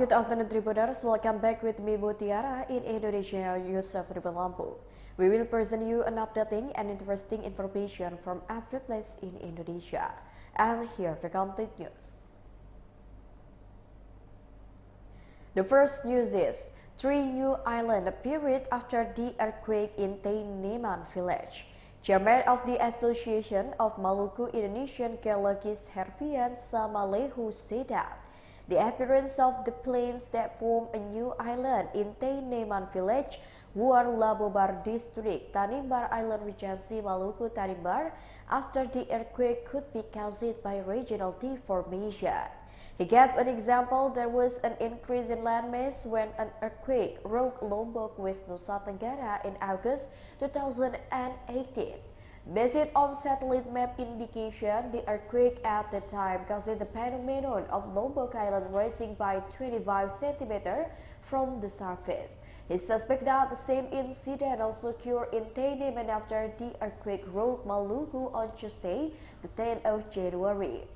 Good afternoon, Tribuners. Welcome back with me, Mutiara, in Indonesia News of Tribun Lampung. We will present you an updating and interesting information from every place in Indonesia. And here the complete news. The first news is 3 new islands appeared after the earthquake in Teineman village. Chairman of the Association of Maluku Indonesian Geologists Herfian Samalehu said that the appearance of the plains that form a new island in Teineman village, Labobar district, Tanimbar Island Regency, Maluku Tanimbar, after the earthquake could be caused by regional deformation. He gave an example. There was an increase in landmass when an earthquake rocked Lombok, West Nusa Tenggara in August 2018. Based on satellite map indication, the earthquake at the time caused the phenomenon of Lombok Island rising by 25 cm from the surface. He suspects that the same incident also occurred in Teineman after the earthquake rocked Maluku on Tuesday, the 10th of January.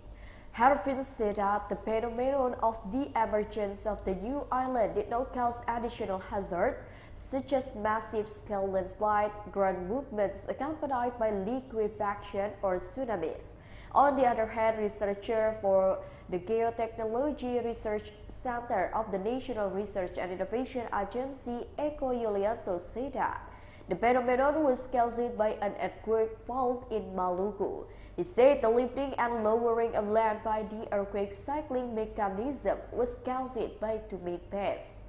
Herfian said that the phenomenon of the emergence of the new island did not cause additional hazards, such as massive scale landslide, ground movements accompanied by liquefaction or tsunamis. On the other hand, researcher for the Geotechnology Research Center of the National Research and Innovation Agency, Yunanto, said that the phenomenon was caused by an earthquake fault in Maluku. He said the lifting and lowering of land by the earthquake cycling mechanism was caused by two main paths.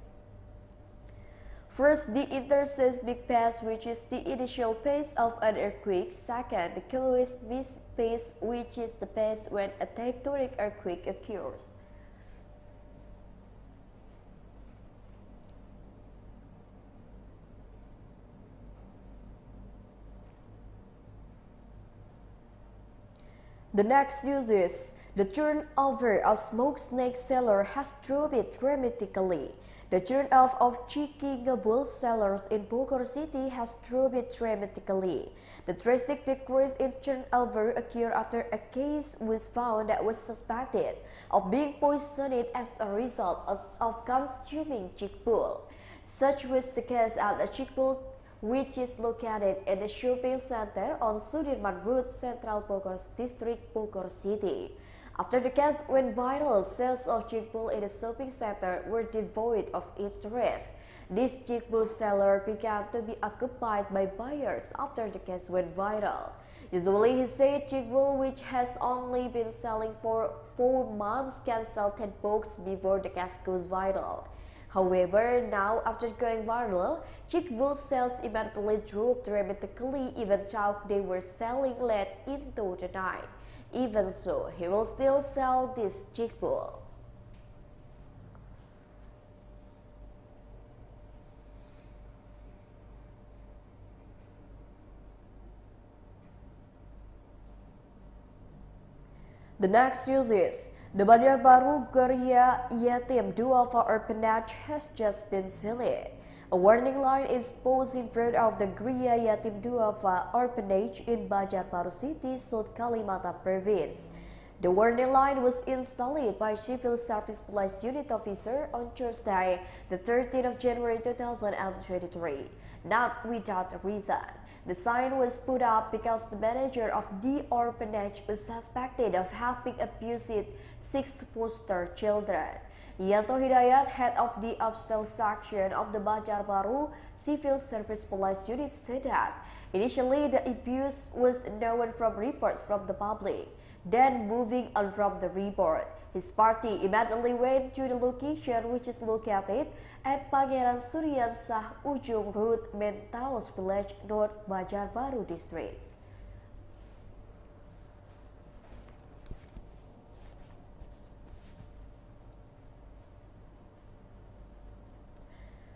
First, the interseismic path, which is the initial phase of an earthquake. Second, the seismic phase, which is the phase when a tectonic earthquake occurs. The next news is the turnover of smoked snake seller has dropped dramatically. The turnover of chicken bull sellers in Bogor City has dropped dramatically. The drastic decrease in turnover occurred after a case was found that was suspected of being poisoned as a result of consuming chick bull. Such was the case at the chick bull, which is located in the shopping center on Sudirman Road, Central Bogor District, Bogor City. After the case went viral, sales of chick bull in the shopping center were devoid of interest. This chick bull seller began to be occupied by buyers after the case went viral. Usually, he said chick bull, which has only been selling for 4 months, can sell 10 bucks before the case goes viral. However, now after going viral, chick bull sales immediately dropped dramatically, even though they were selling late into the night. Even so, he will still sell this chick bull. The next news is the Banjarbaru Griya Yatim Dhuafa Orphanage has just been sealed. A warning line is posed in front of the Griya Yatim Dhuafa Orphanage in Banjarbaru City, South Kalimantan Province. The warning line was installed by Civil Service Police Unit Officer on Tuesday, the 13th of January 2023, not without a reason. The sign was put up because the manager of the orphanage was suspected of having abused 6 foster children. Yunanto, head of the upscale section of the Banjarbaru Civil Service Police Unit, said that initially the abuse was known from reports from the public. Then, moving on from the report, his party immediately went to the location, which is located at Pangeran Surian Shah Ujung Road, Mentaos Village, North Banjarbaru District.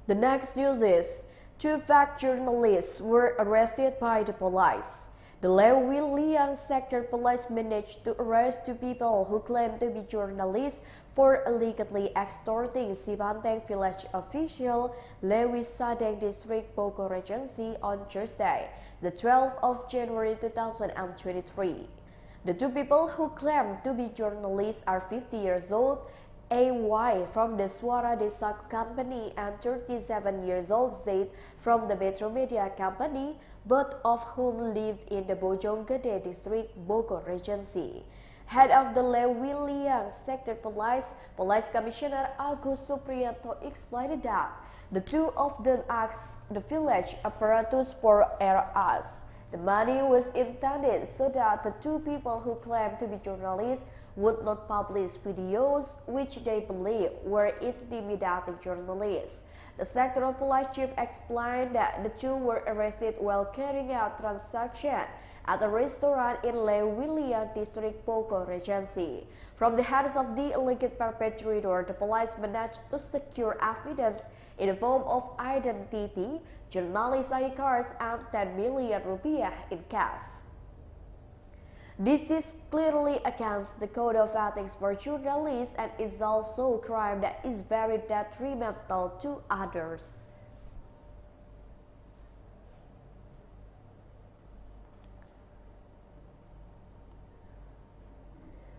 The next news is 2 fact journalists were arrested by the police. The Lewi Liang sector police managed to arrest 2 people who claimed to be journalists for allegedly extorting Sibanteng village official Lewi Sadeng District Bogor Regency on Tuesday, the 12th of January 2023. The 2 people who claim to be journalists are 50 years old AY from the Suara Desa Company and 37 years old Z from the Metro Media Company, both of whom live in the Bojonggede district, Bogor Regency. Head of the Lewiliang Sector Police Commissioner Agus Supriyanto explained that the two of them asked the village apparatus for RS. The money was intended so that the two people who claimed to be journalists would not publish videos which they believe were intimidating journalists. The sectoral police chief explained that the two were arrested while carrying out transactions at a restaurant in Lewiliang district, Bogor Regency. From the hands of the alleged perpetrator, the police managed to secure evidence in the form of identity, journalist ID cards, and 10 million rupiah in cash. This is clearly against the code of ethics for journalists and is also a crime that is very detrimental to others.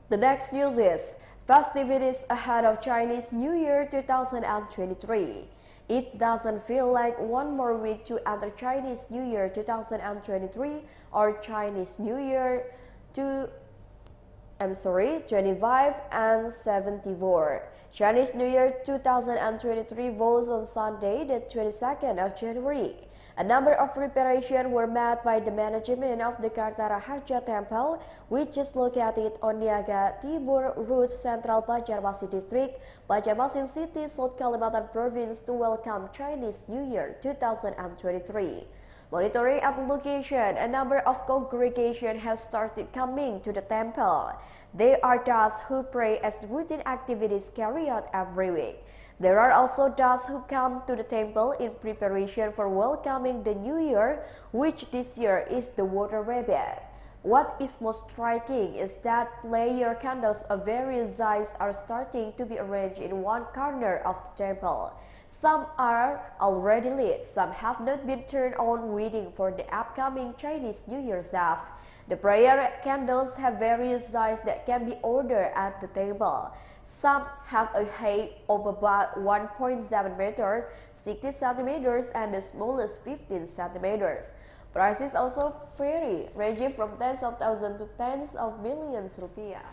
The next news is festivities ahead of Chinese New Year 2023. It doesn't feel like one more week to enter Chinese New Year 2023 or Chinese New Year 25 and 74. Chinese New Year 2023 falls on Sunday, the 22nd of January. A number of preparations were made by the management of the Kartaraharja Temple, which is located on Niaga Timur Road, Central Banjarbaru District, Banjarmasin City, South Kalimantan Province, to welcome Chinese New Year 2023. Monitoring at the location, a number of congregations have started coming to the temple. They are those who pray as routine activities carried out every week. There are also those who come to the temple in preparation for welcoming the New Year, which this year is the water rabbit. What is most striking is that prayer candles of various sizes are starting to be arranged in one corner of the temple. Some are already lit, some have not been turned on waiting for the upcoming Chinese New Year stuff. The prayer candles have various sizes that can be ordered at the table. Some have a height of about 1.7 meters, 60 centimeters, and the smallest 15 centimeters. Prices also vary, ranging from tens of thousands to tens of millions rupiah.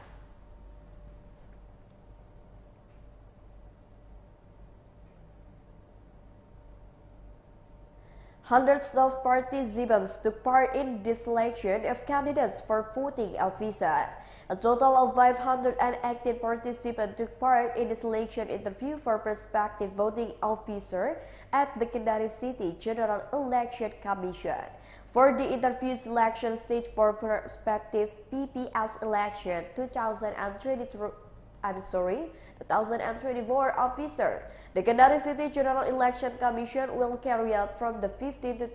Hundreds of participants took part in the selection of candidates for voting officer. A total of 518 participants took part in the selection interview for prospective voting officer at the Kendari City General Election Commission. For the interview selection stage for prospective PPS election 2024 officer, the Kendari City General Election Commission will carry out from the 15th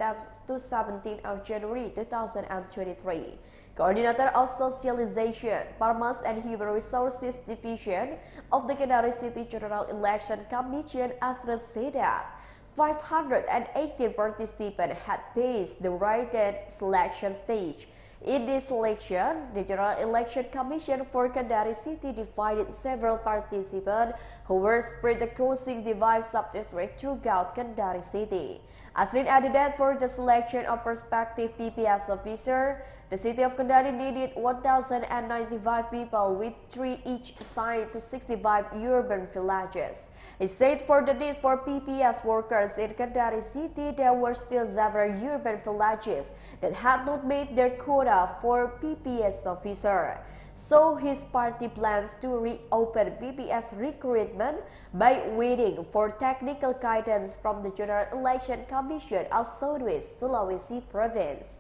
to 17th of January 2023. Coordinator of Socialization, Farmers and Human Resources Division of the Kendari City General Election Commission, Asrat, said that 518 participants had passed the written selection stage. In this selection, the General Election Commission for Kendari City divided several participants who were spread across the 5 sub-districts throughout Kendari City. Asrin added that for the selection of prospective PPS officer, the city of Kendari needed 1,095 people, with 3 each assigned to 65 urban villages. He said for the need for PPS workers in Kendari City, there were still several urban villages that had not made their quota for PPS officer. So his party plans to reopen PPS recruitment by waiting for technical guidance from the General Election Commission of Southwest Sulawesi Province.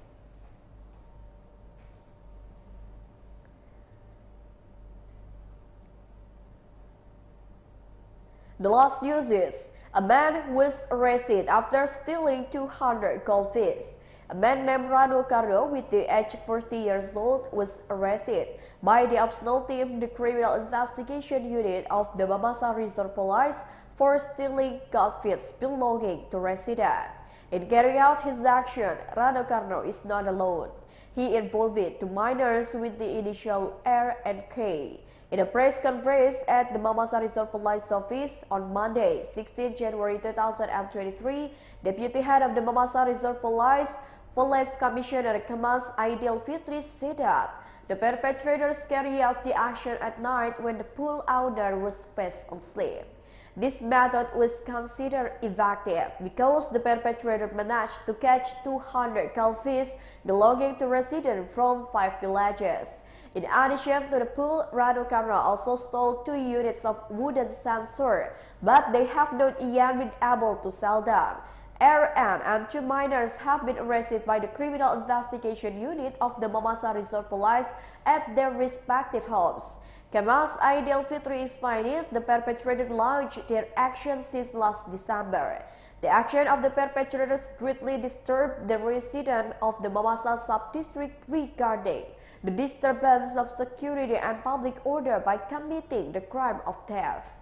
The last news is a man was arrested after stealing 200 goldfish. A man named Rano Karno, with the age 40 years old, was arrested by the optional team, the Criminal Investigation Unit of the Mamasa Resort Police, for stealing goldfish belonging to residents. In carrying out his action, Rano Karno is not alone. He involved 2 minors with the initial R and K. In a press conference at the Mamasa Resort Police Office on Monday, 16 January 2023, Deputy Head of the Mamasa Resort Police Commissioner Kamas Aidil Fitri said that the perpetrators carry out the action at night when the pool owner was fast asleep. This method was considered effective because the perpetrator managed to catch 200 goldfish belonging to residents from 5 villages. In addition to the pool, Rano Karno also stole 2 units of wooden sensor, but they have not yet been able to sell them. RN and 2 minors have been arrested by the Criminal Investigation Unit of the Mamasa Resort Police at their respective homes. Kamas Aidil Fitri explained the perpetrators launched their action since last December. The action of the perpetrators greatly disturbed the residents of the Mamasa sub-district regarding the disturbance of security and public order by committing the crime of theft.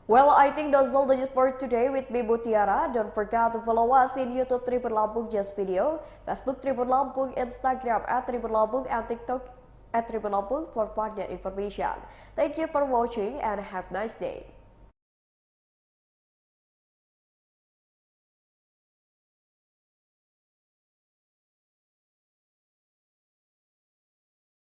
Well, I think that's all the news for today with me, Mutiara. Don't forget to follow us in YouTube Tribun Lampung Just Video, Facebook Tribun Lampung, Instagram @Tribun Lampung, and TikTok @Tribun Lampung for further information. Thank you for watching and have a nice day.